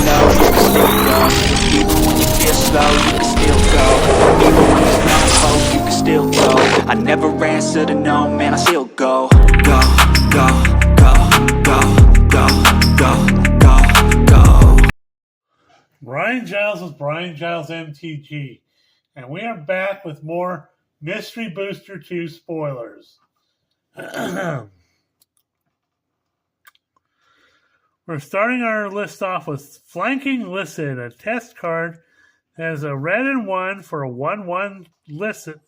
low, you can still go. Even when you feel slow, you can still go. Even when there's no hope, you can still go. I never answer to no, man, I still go. Go, go, go, go, go, go, go, go. Brian Giles with Brian Giles MTG, and we are back with more Mystery Booster 2 spoilers. We're starting our list off with Flanking Lissad, a test card that has a red and 1 for a 1/1 Lissad.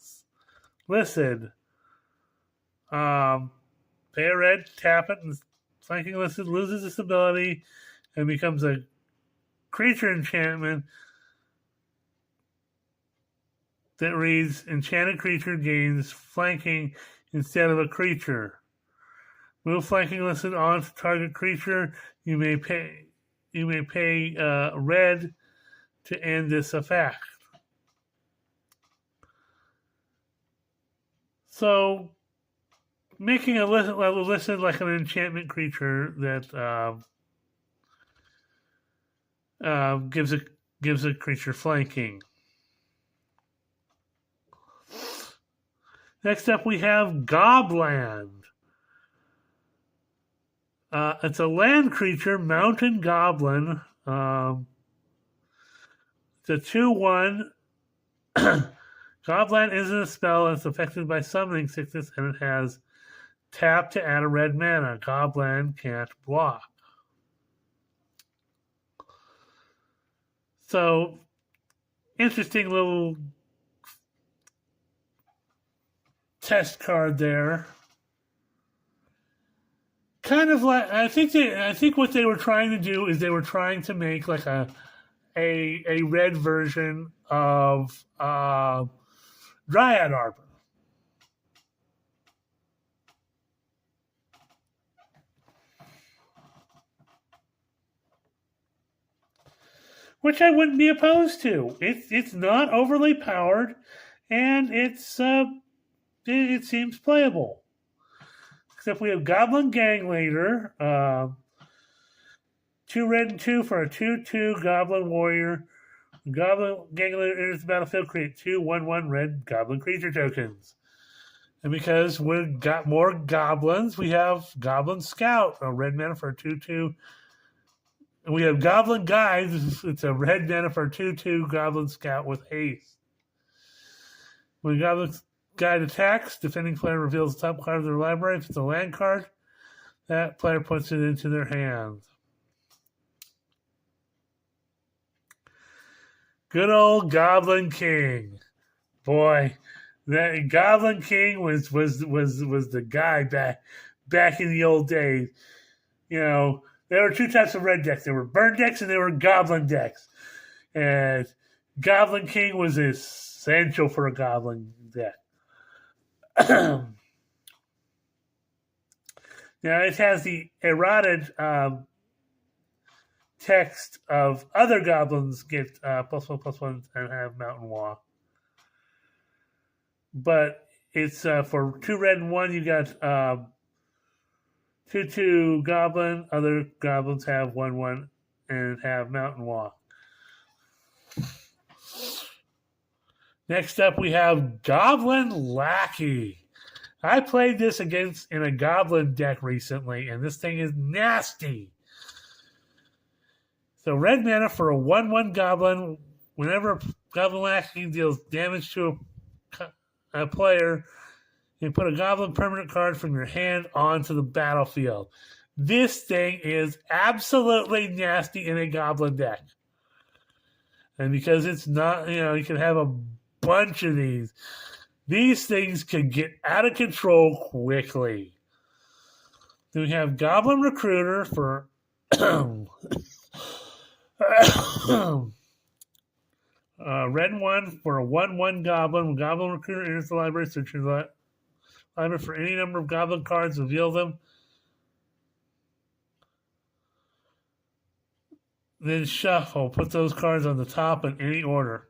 Pay a red, tap it, and Flanking Lissad loses its ability and becomes a creature enchantment that reads Enchanted creature gains flanking instead of a creature. Move Flanking Lissad on to target creature. You may pay red to end this effect. So, making a Lissad like an enchantment creature that gives a creature flanking. Next up, we have Gobland. It's a land creature, Mountain Goblin. It's a 2/1. Gobland isn't a spell. It's affected by summoning sickness, and it has tap to add a red mana. Gobland can't block. So, interesting little test card there. Kind of like I think what they were trying to do is they were trying to make like a red version of Dryad Arbor. Which I wouldn't be opposed to. It's not overly powered, and it seems playable. Except we have Goblin Gang Leader, 2 red and 2 for a 2/2 Goblin Warrior. Goblin Gang Leader enters the battlefield, create 2 1/1 red Goblin creature tokens. And because we've got more goblins, we have Goblin Scout, a red mana for a 2/2. And we have Goblin Guide. It's a red mana for a 2/2 Goblin Scout with haste. When Goblin Guide attacks, defending player reveals the top card of their library. If it's a land card, that player puts it into their hand. Good old Goblin King. Boy, that Goblin King was the guy back in the old days. You know, there were 2 types of red decks. There were burn decks and there were Goblin decks. And Goblin King was essential for a Goblin deck. Now it has the errated text of other goblins get +1/+1 and have Mountain Walk. But it's for 2 red and 1, you got 2/2 goblin. Other goblins have 1/1 and have Mountain Walk. Next up, we have Goblin Lackey. I played this in a Goblin deck recently, and this thing is nasty. So red mana for a 1/1 Goblin. Whenever Goblin Lackey deals damage to a player, you put a Goblin permanent card from your hand onto the battlefield. This thing is absolutely nasty in a Goblin deck. And because it's not, you can have a bunch of these. These things can get out of control quickly. Then we have Goblin Recruiter for red and 1 for a 1/1 Goblin. When Goblin Recruiter enters the library, search your library for any number of Goblin cards, reveal them. Then shuffle. Put those cards on the top in any order.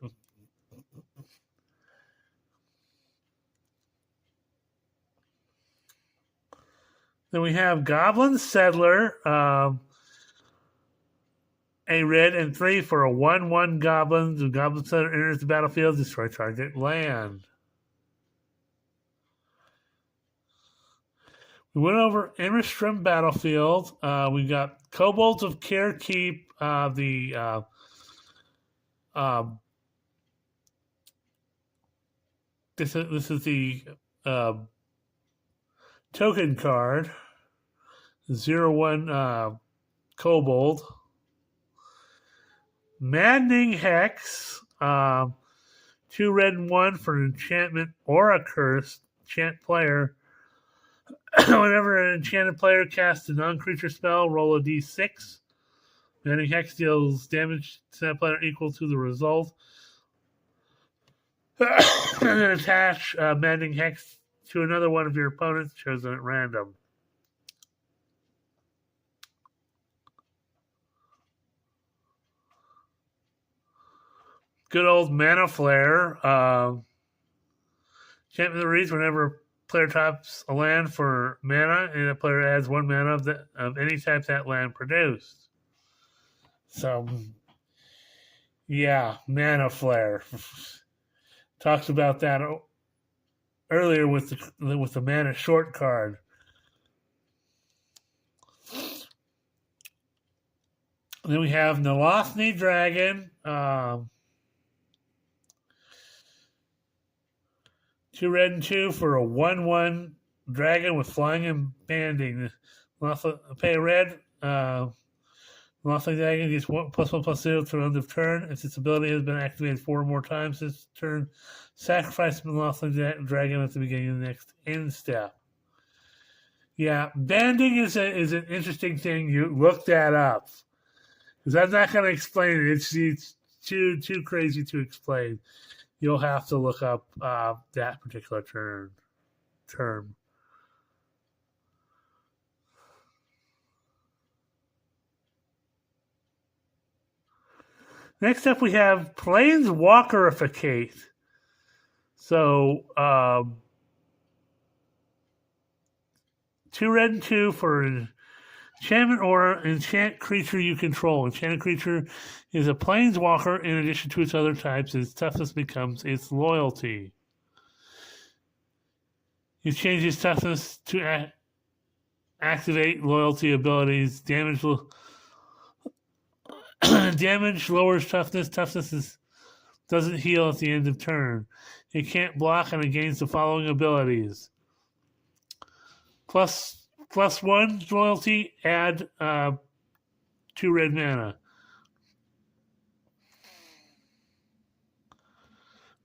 Then we have Goblin Settler. a red and 3 for a 1/1 goblin. The goblin center enters the battlefield, destroy target land. We went over Immerstrom Battlefield. We got Kobolds of Carekeep, this is the token card. 0/1 Kobold. Maddening Hex. 2 red and 1 for an enchantment or a curse. Enchant player. Whenever an enchanted player casts a non-creature spell, roll a d6. Maddening Hex deals damage to that player equal to the result. And then attach Maddening Hex to another one of your opponents chosen at random. Good old Mana Flare. Enchantment of the Reeds, whenever a player taps a land for mana, and the player adds 1 mana of any type that land produced. So, yeah, Mana Flare. Talked about that earlier with the Mana Short card. And then we have Nolothny Dragon. 2 red and 2 for a 1/1 dragon with flying and banding. Pay a red. Nolothny Dragon gets +1/+0 to the end of turn. If its ability has been activated 4 or more times this turn, sacrifice Nolothny Dragon at the beginning of the next end step. Yeah, banding is an interesting thing. You look that up. Because I'm not going to explain it. It's too crazy to explain. You'll have to look up that particular term. Next up, we have Planeswalkerificate. So, 2 red and 2 for an enchantment or enchant creature you control. Enchanted creature is a planeswalker in addition to its other types. Its toughness becomes its loyalty. You change its toughness to activate loyalty abilities. Damage lowers toughness. Toughness doesn't heal at the end of turn. It can't block and it gains the following abilities. +1 loyalty, add 2 red mana.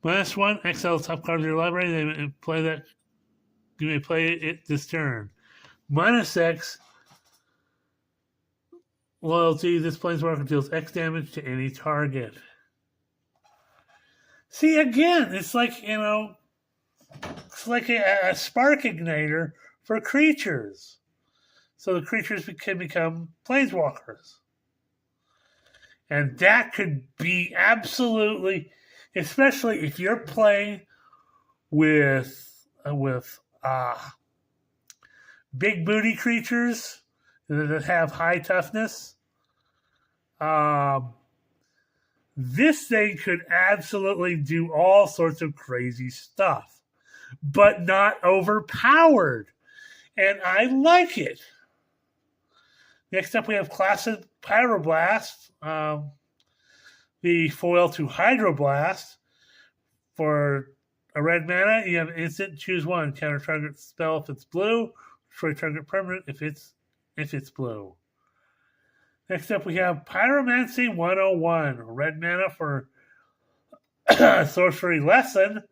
-1, exile the top card of your library. You may play it this turn. -X loyalty. This planeswalker deals X damage to any target. See, again, it's like a spark igniter for creatures. So the creatures can become planeswalkers. And that could be absolutely, especially if you're playing with big booty creatures that have high toughness. This thing could absolutely do all sorts of crazy stuff, but not overpowered. And I like it. Next up, we have Classic Pyroblast, the foil to Hydroblast. For a red mana, you have an instant, choose 1. Counter target spell if it's blue, destroy target permanent if it's blue. Next up, we have Pyromancy 101, red mana for Sorcery Lesson.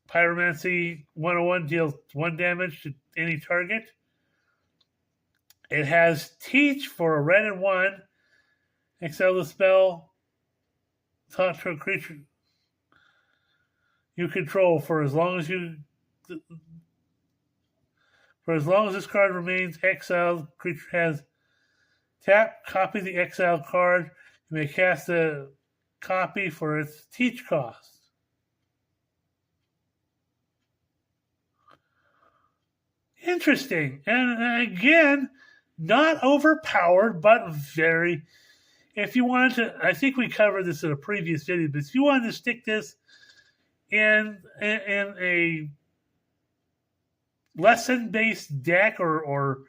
Pyromancy 101 deals 1 damage to any target. It has Teach for a red and 1. Exile the spell. Talk to a creature you control for as long as this card remains exiled. Creature has tap. Copy the exiled card. You may cast a copy for its Teach cost. Interesting. And again, Not overpowered, but very. If you wanted to, I think we covered this in a previous video, but if you wanted to stick this in a lesson-based deck or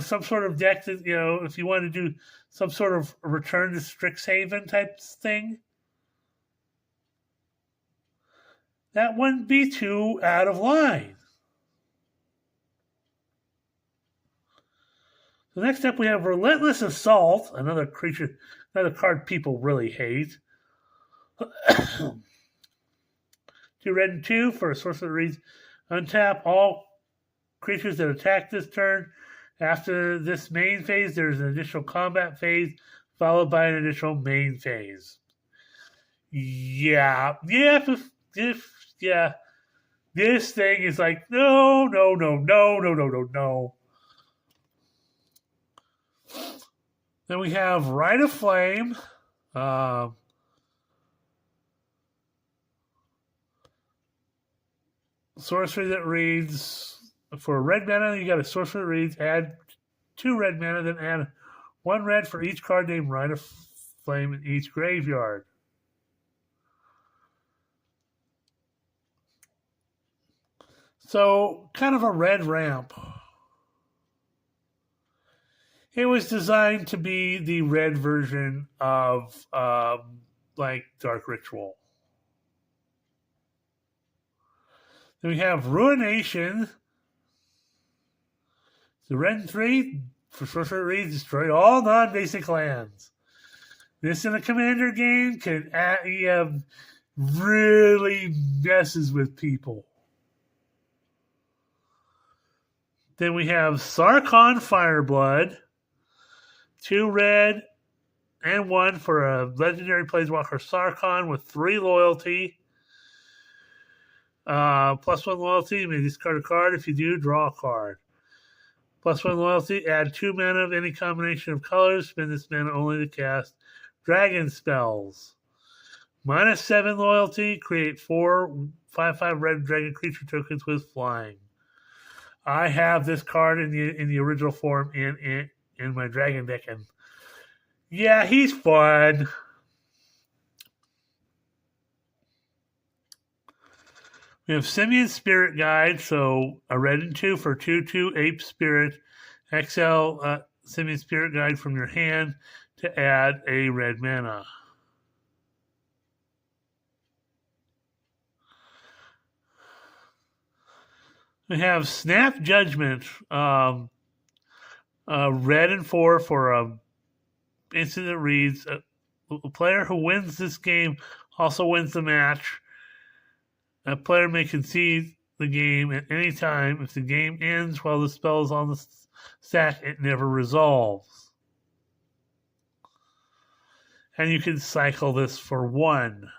some sort of deck that, if you want to do some sort of return to Strixhaven type thing, that wouldn't be too out of line. So next up we have Relentless Assault, another card people really hate. 2 red and 2 for a sorcerer that reads, untap all creatures that attack this turn. After this main phase, there's an additional combat phase, followed by an additional main phase. Yeah. This thing is like, no. Then we have Rite of Flame. Sorcery that reads, for red mana, you got a sorcery that reads, add 2 red mana, then add 1 red for each card named Rite of Flame in each graveyard. So, kind of a red ramp. It was designed to be the red version of, Dark Ritual. Then we have Ruination. The red and 3 for sorcerer reads, destroy all non-basic lands. This in a commander game can really messes with people. Then we have Sarkhan Fireblood. 2 red and 1 for a legendary planeswalker Sarkhan with 3 loyalty. +1 loyalty, you may discard a card. If you do, draw a card. +1 loyalty, add 2 mana of any combination of colors. Spend this mana only to cast dragon spells. -7 loyalty, create 4 5/5 red dragon creature tokens with flying. I have this card in the original form in my dragon deck, and yeah, he's fun. We have Simian Spirit Guide, so a red and 2 for 2/2 Ape Spirit. Exile Simian Spirit Guide from your hand to add a red mana. We have Snap Judgment, red and 4 for a instant that reads, a player who wins this game also wins the match. A player may concede the game at any time. If the game ends while the spell is on the stack, it never resolves. And you can cycle this for 1.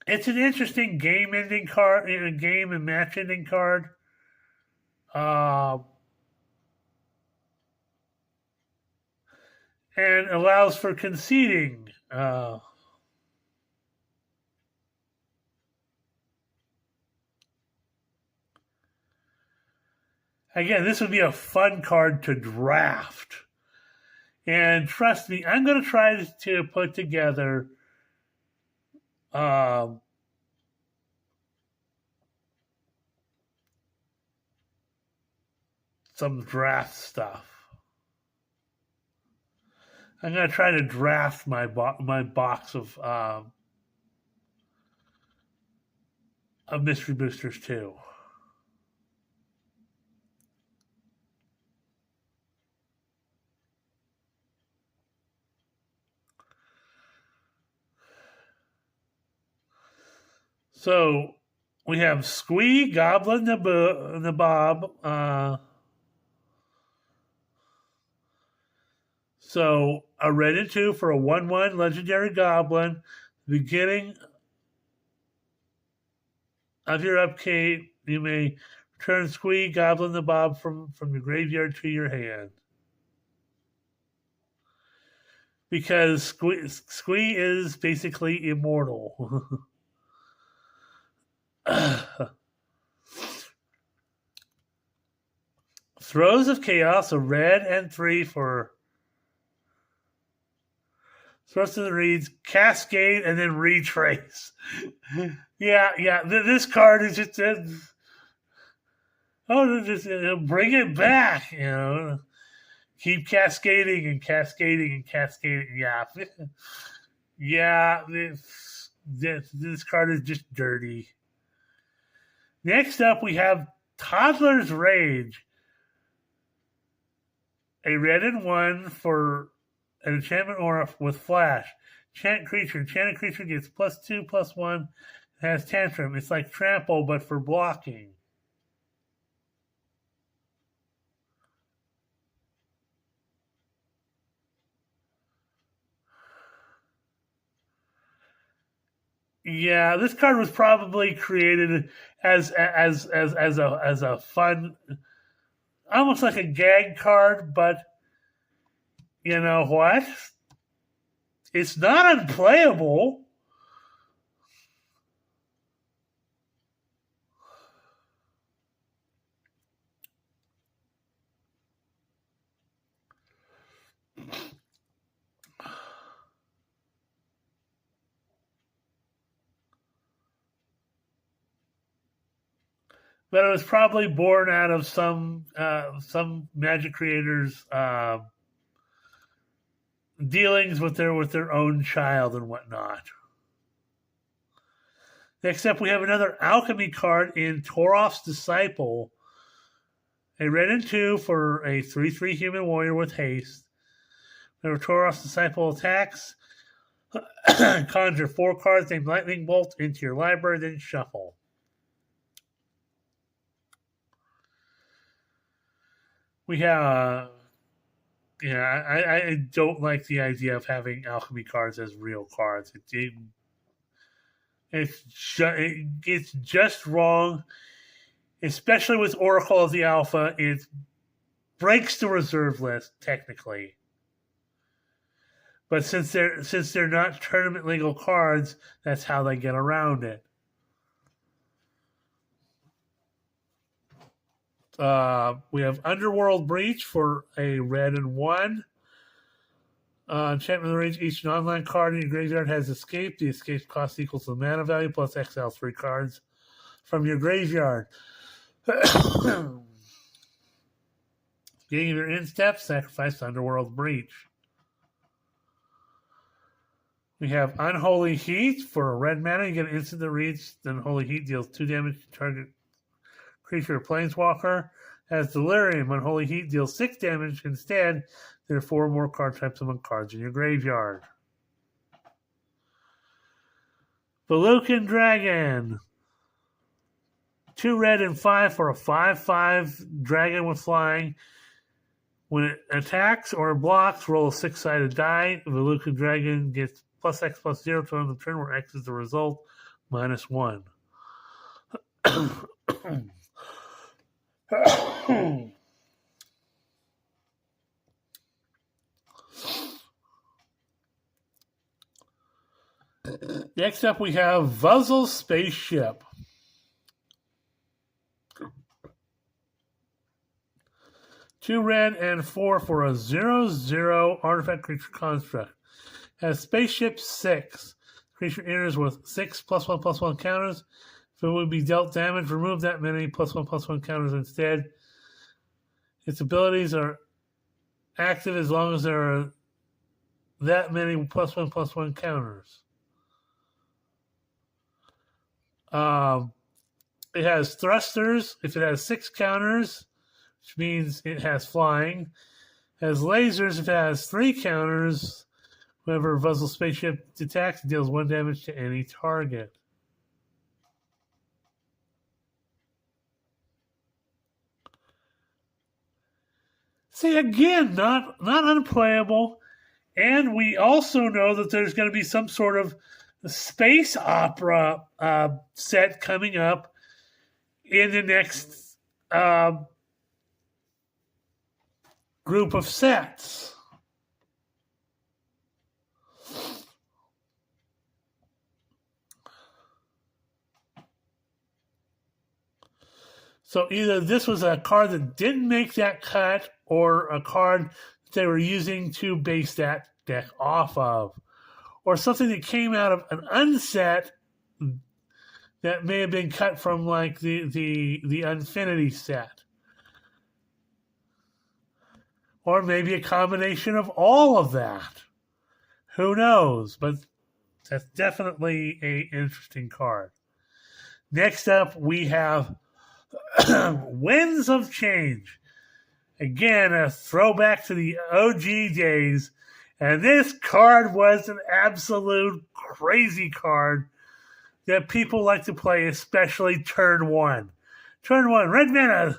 It's an interesting game-ending card, game and match-ending card. And allows for conceding. Again, this would be a fun card to draft. And trust me, I'm going to try to put together some draft stuff. I'm going to try to draft my box of Mystery Boosters too. So we have Squee, Goblin, Nabob. So a red and 2 for a 1/1 legendary goblin. Beginning of your upkeep, you may return Squee, Goblin, Nabob from your graveyard to your hand. Because Squee is basically immortal. Throes of Chaos, a red and 3 for Thrust of the Reeds, Cascade, and then Retrace. yeah. This card is just bring it back, Keep cascading and cascading and cascading. Yeah, this card is just dirty. Next up, we have Toddler's Rage. A red and 1 for an enchantment aura with flash. Enchanted creature gets +2/+1. Has tantrum. It's like trample, but for blocking. Yeah, this card was probably created as a fun, almost like a gag card, but you know what? It's not unplayable. But it was probably born out of some Magic creators' dealings with their own child and whatnot. Next up, we have another alchemy card in Torof's Disciple. A red and 2 for a 3/3 human warrior with haste. Whenever Torof's Disciple attacks, conjure 4 cards named Lightning Bolt into your library, then shuffle. We have, I don't like the idea of having alchemy cards as real cards. It's just wrong, especially with Oracle of the Alpha. It breaks the reserve list technically, but since they're not tournament legal cards, that's how they get around it. We have Underworld Breach for a red and 1. Enchantment of the Rage, each non-land card in your graveyard has escape. The escape cost equals the mana value plus exile 3 cards from your graveyard. Beginning of your end step, sacrifice Underworld Breach. We have Unholy Heat for a red mana. You get an instant that reads, then Unholy Heat deals 2 damage to target creature or planeswalker. Has Delirium. Unholy Heat deals 6 damage. Instead, there are 4 more card types among cards in your graveyard. Belucan Dragon. 2 red and 5 for a 5/5 dragon with flying. When it attacks or blocks, roll a 6-sided die. The Belucan Dragon gets +X+0 to the turn, where X is the result, -1. Next up, we have Vuzzle's Spaceship. Two red and 4 for a 0/0 artifact creature construct. Has Spaceship 6. Creature enters with 6 +1/+1 counters. If it would be dealt damage, remove that many +1/+1 counters instead. Its abilities are active as long as there are that many +1/+1 counters. It has thrusters if it has 6 counters, which means it has flying. It has lasers if it has 3 counters. Whenever Vuzzle Spaceship attacks, it deals 1 damage to any target. See, again, not unplayable. And we also know that there's going to be some sort of space opera set coming up in the next group of sets. So either this was a card that didn't make that cut or a card they were using to base that deck off of, or something that came out of an unset that may have been cut from like the Unfinity set, or maybe a combination of all of that. Who knows? But that's definitely an interesting card. Next up, we have Winds of Change. Again, a throwback to the OG days. And this card was an absolute crazy card that people like to play, especially turn one. Turn one, red mana.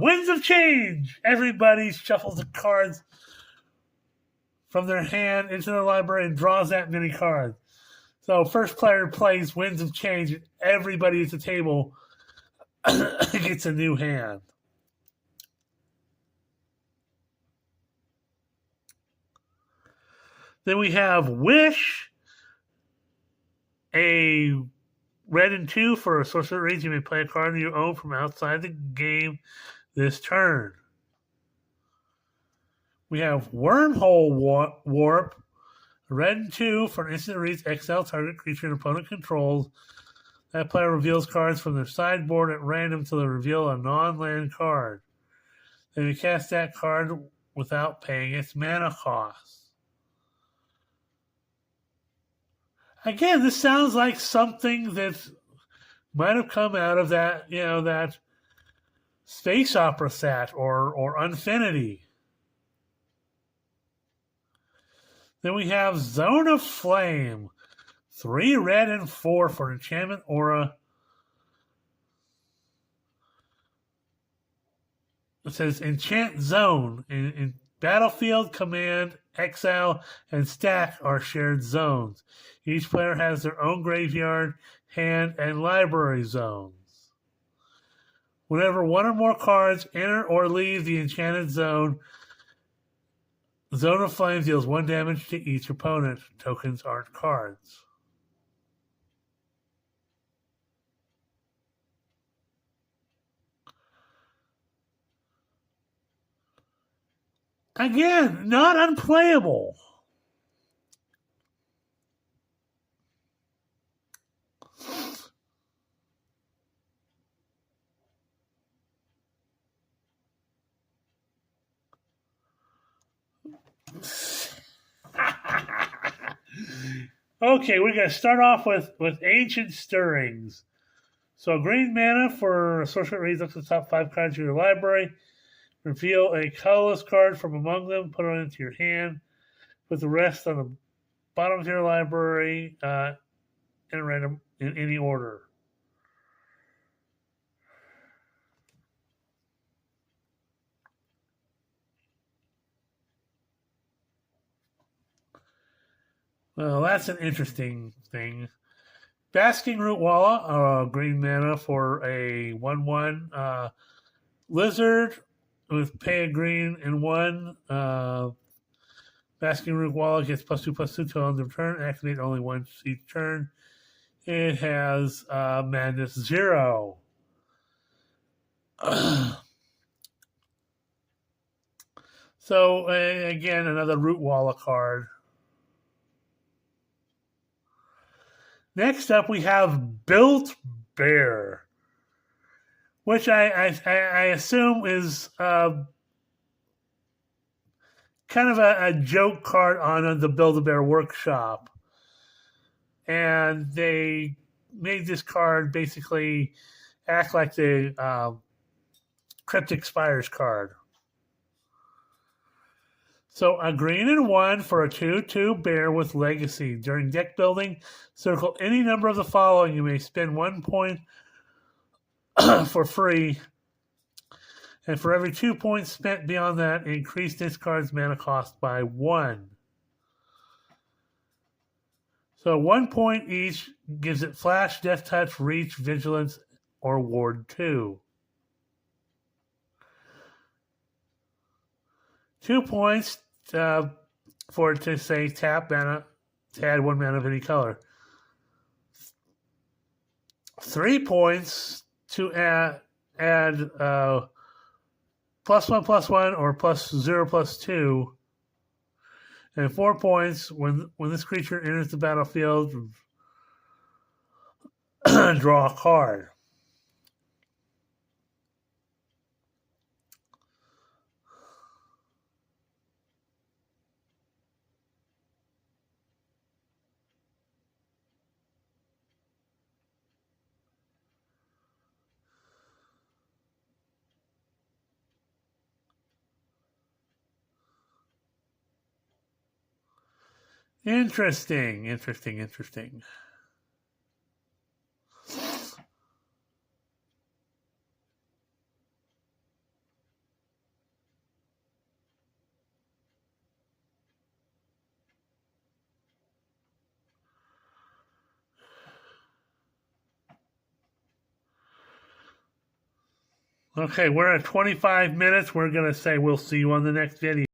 Winds of Change. Everybody shuffles the cards from their hand into their library and draws that many cards. So first player plays Winds of Change, and everybody at the table gets a new hand. Then we have Wish, a red and 2 for a sorcerer raise. You may play a card of your own from outside the game this turn. We have Wormhole Warp, red and 2 for an instant reads, exile target creature an opponent controls. That player reveals cards from their sideboard at random until they reveal a non-land card. Then you cast that card without paying its mana cost. Again, this sounds like something that might have come out of that, that space opera set or Unfinity. Then we have Zone of Flame, 3 red and 4 for enchantment aura. It says enchant zone in battlefield, command, exile, and stack are shared zones. Each player has their own graveyard, hand, and library zones. Whenever one or more cards enter or leave the enchanted zone, Zone of Flame deals 1 damage to each opponent. Tokens aren't cards. Again, not unplayable. Okay, we're going to start off with Ancient Stirrings. So green mana for a sorcerer raise up to the top 5 cards of your library. Reveal a colorless card from among them, put it into your hand. Put the rest on the bottom of your library in random in any order. Well, that's an interesting thing. Basking Root Walla, green mana for a 1/1 lizard with pay a green and 1. Basking Root Walla gets +2/+2 till end of turn. Activate only once each turn. It has Madness 0. So, again, another Root Walla card. Next up, we have Built Bear, which I assume is kind of a joke card on the Build-A-Bear workshop. And they made this card basically act like the Cryptic Spires card. So a green and 1 for a 2/2 bear with legacy. During deck building, circle any number of the following. You may spend 1 point for free. And for every 2 points spent beyond that, increase this card's mana cost by 1. So 1 point each gives it Flash, Death Touch, Reach, Vigilance, or Ward 2. 2 points for it to say tap mana to add 1 mana of any color. 3 points to add +1/+1 or +0/+2, and 4 points when this creature enters the battlefield. Draw a card. Interesting. Okay, we're at 25 minutes. We're going to say we'll see you on the next video.